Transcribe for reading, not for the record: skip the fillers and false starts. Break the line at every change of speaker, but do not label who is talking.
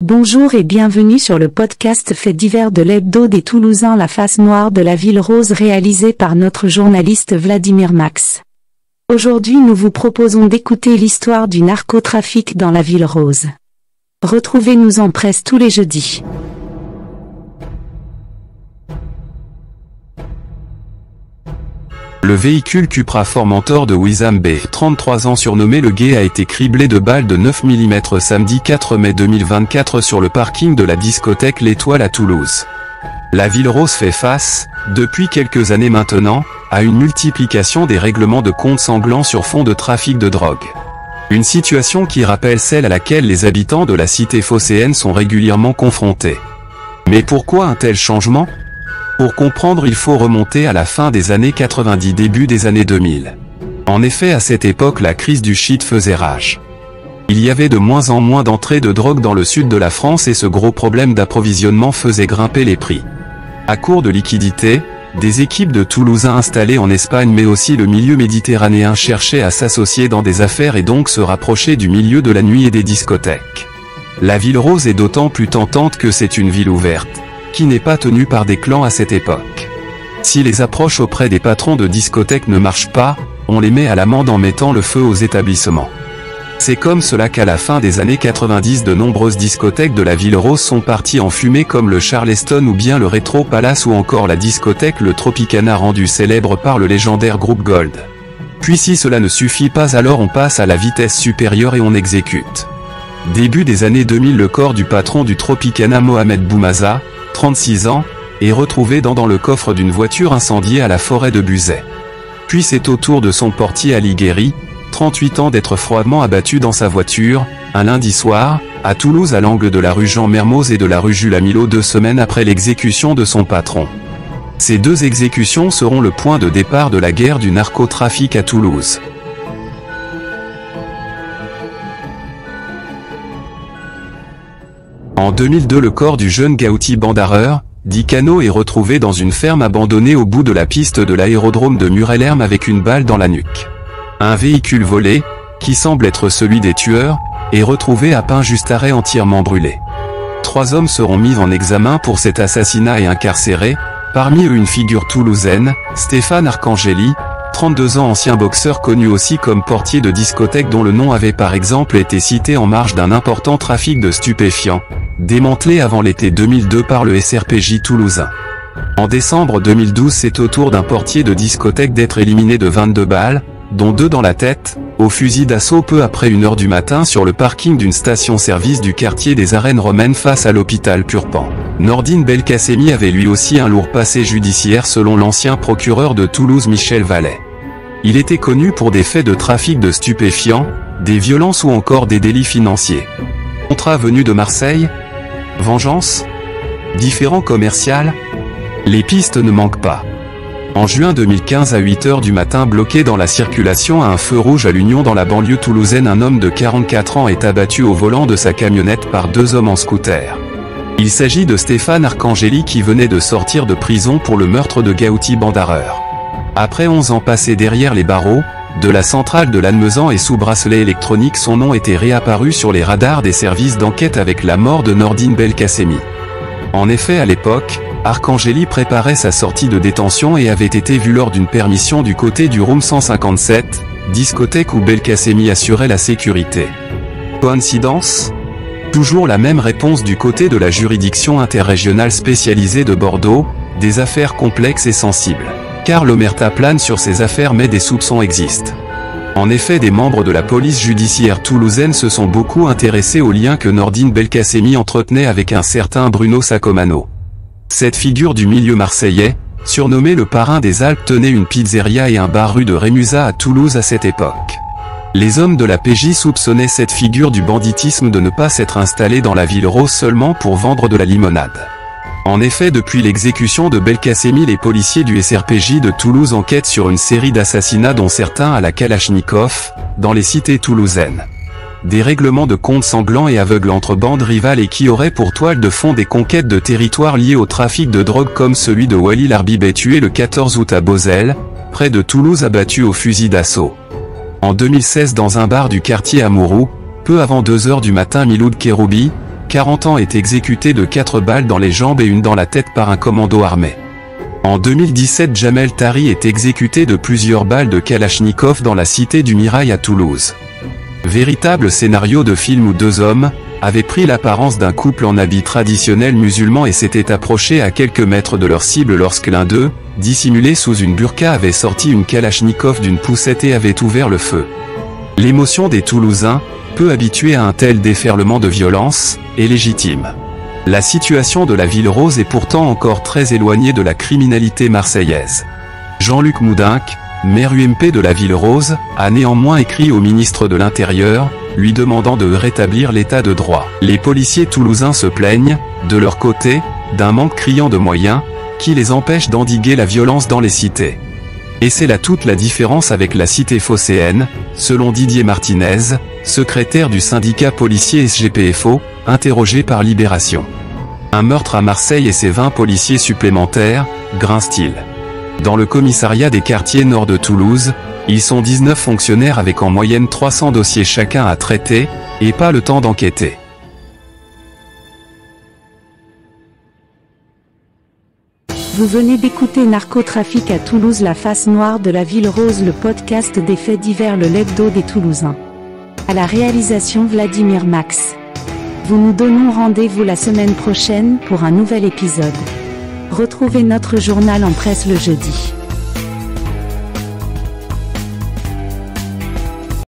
Bonjour et bienvenue sur le podcast Faits divers de l'Hebdo des Toulousains, la face noire de la ville rose, réalisé par notre journaliste Vladimir Max. Aujourd'hui nous vous proposons d'écouter l'histoire du narcotrafic dans la ville rose. Retrouvez-nous en presse tous les jeudis.
Le véhicule Cupra Formentor de Wissam Bey, 33 ans surnommé le Guet, a été criblé de balles de 9 mm samedi 4 mai 2024 sur le parking de la discothèque L'Étoile à Toulouse. La ville rose fait face, depuis quelques années maintenant, à une multiplication des règlements de comptes sanglants sur fond de trafic de drogue. Une situation qui rappelle celle à laquelle les habitants de la cité phocéenne sont régulièrement confrontés. Mais pourquoi un tel changement ? Pour comprendre, il faut remonter à la fin des années 90, début des années 2000. En effet, à cette époque, la crise du shit faisait rage. Il y avait de moins en moins d'entrées de drogue dans le sud de la France et ce gros problème d'approvisionnement faisait grimper les prix. À court de liquidités, des équipes de Toulousains installées en Espagne mais aussi le milieu méditerranéen cherchaient à s'associer dans des affaires et donc se rapprocher du milieu de la nuit et des discothèques. La ville rose est d'autant plus tentante que c'est une ville ouverte, qui n'est pas tenue par des clans à cette époque. Si les approches auprès des patrons de discothèques ne marchent pas, on les met à l'amende en mettant le feu aux établissements. C'est comme cela qu'à la fin des années 90 de nombreuses discothèques de la ville rose sont parties en fumée, comme le Charleston ou bien le Retro Palace ou encore la discothèque le Tropicana, rendu célèbre par le légendaire groupe Gold. Puis si cela ne suffit pas, alors on passe à la vitesse supérieure et on exécute. Début des années 2000, le corps du patron du Tropicana, Mohamed Boumaza, 36 ans, est retrouvé dans le coffre d'une voiture incendiée à la forêt de Buzet. Puis c'est au tour de son portier Ali Guéry, 38 ans, d'être froidement abattu dans sa voiture, un lundi soir, à Toulouse, à l'angle de la rue Jean Mermoz et de la rue Jules Amilot, 2 semaines après l'exécution de son patron. Ces 2 exécutions seront le point de départ de la guerre du narcotrafic à Toulouse. En 2002, le corps du jeune Gaouti Bandareur, dit Cano, est retrouvé dans une ferme abandonnée au bout de la piste de l'aérodrome de Murelherm avec une balle dans la nuque. Un véhicule volé, qui semble être celui des tueurs, est retrouvé à Pain-Juste-Arrêt entièrement brûlé. 3 hommes seront mis en examen pour cet assassinat et incarcérés, parmi eux une figure toulousaine, Stéphane Arcangeli, 32 ans, ancien boxeur connu aussi comme portier de discothèque, dont le nom avait par exemple été cité en marge d'un important trafic de stupéfiants, démantelé avant l'été 2002 par le SRPJ toulousain. En décembre 2012, c'est au tour d'un portier de discothèque d'être éliminé de 22 balles, dont 2 dans la tête, au fusil d'assaut peu après 1 h du matin sur le parking d'une station-service du quartier des Arènes Romaines face à l'hôpital Purpan. Nordine Belkacemi avait lui aussi un lourd passé judiciaire selon l'ancien procureur de Toulouse Michel Vallet. Il était connu pour des faits de trafic de stupéfiants, des violences ou encore des délits financiers. Contrat venu de Marseille ? Vengeance ? Différend commercial ? Les pistes ne manquent pas. En juin 2015, à 8 h du matin, bloqué dans la circulation à un feu rouge à l'Union dans la banlieue toulousaine, un homme de 44 ans est abattu au volant de sa camionnette par 2 hommes en scooter. Il s'agit de Stéphane Arcangeli, qui venait de sortir de prison pour le meurtre de Gaouti Bandareur. Après 11 ans passés derrière les barreaux de la centrale de Lannemezan et sous bracelet électronique, son nom était réapparu sur les radars des services d'enquête avec la mort de Nordine Belkacemi. En effet, à l'époque, Arcangeli préparait sa sortie de détention et avait été vu lors d'une permission du côté du Room 157, discothèque où Belkacemi assurait la sécurité. Coïncidence ? Toujours la même réponse du côté de la juridiction interrégionale spécialisée de Bordeaux, des affaires complexes et sensibles. Car l'omerta plane sur ces affaires, mais des soupçons existent. En effet, des membres de la police judiciaire toulousaine se sont beaucoup intéressés aux liens que Nordine Belkacemi entretenait avec un certain Bruno Sacomano. Cette figure du milieu marseillais, surnommé le parrain des Alpes, tenait une pizzeria et un bar rue de Rémusat à Toulouse à cette époque. Les hommes de la PJ soupçonnaient cette figure du banditisme, de ne pas s'être installé dans la ville rose seulement pour vendre de la limonade. En effet, depuis l'exécution de Belkacemi, les policiers du SRPJ de Toulouse enquêtent sur une série d'assassinats, dont certains à la Kalachnikov, dans les cités toulousaines. Des règlements de comptes sanglants et aveugles entre bandes rivales, et qui auraient pour toile de fond des conquêtes de territoires liées au trafic de drogue, comme celui de Walil Arbib, tué le 14 août à Beauzelle, près de Toulouse, abattu au fusil d'assaut. En 2016, dans un bar du quartier Amouroux, peu avant 2 h du matin, Miloud Kéroubi, 40 ans est exécuté de 4 balles dans les jambes et une dans la tête par un commando armé. En 2017, Jamel Tari est exécuté de plusieurs balles de Kalachnikov dans la cité du Mirail à Toulouse. Véritable scénario de film où 2 hommes avaient pris l'apparence d'un couple en habit traditionnel musulman et s'étaient approchés à quelques mètres de leur cible lorsque l'un d'eux, dissimulé sous une burqa, avait sorti une Kalachnikov d'une poussette et avait ouvert le feu. L'émotion des Toulousains, peu habitués à un tel déferlement de violence, est légitime. La situation de la Ville Rose est pourtant encore très éloignée de la criminalité marseillaise. Jean-Luc Moudinque, maire UMP de la Ville Rose, a néanmoins écrit au ministre de l'Intérieur, lui demandant de rétablir l'état de droit. Les policiers toulousains se plaignent, de leur côté, d'un manque criant de moyens, qui les empêche d'endiguer la violence dans les cités. Et c'est là toute la différence avec la cité phocéenne, selon Didier Martinez, secrétaire du syndicat policier SGPFO, interrogé par Libération. Un meurtre à Marseille et ses 20 policiers supplémentaires, grince-t-il. Dans le commissariat des quartiers nord de Toulouse, ils sont 19 fonctionnaires avec en moyenne 300 dossiers chacun à traiter, et pas le temps d'enquêter.
Vous venez d'écouter Narcotrafic à Toulouse, la face noire de la Ville Rose, le podcast des faits divers, le l'hebdo des Toulousains. À la réalisation Vladimir Max. Vous nous donnons rendez-vous la semaine prochaine pour un nouvel épisode. Retrouvez notre journal en presse le jeudi.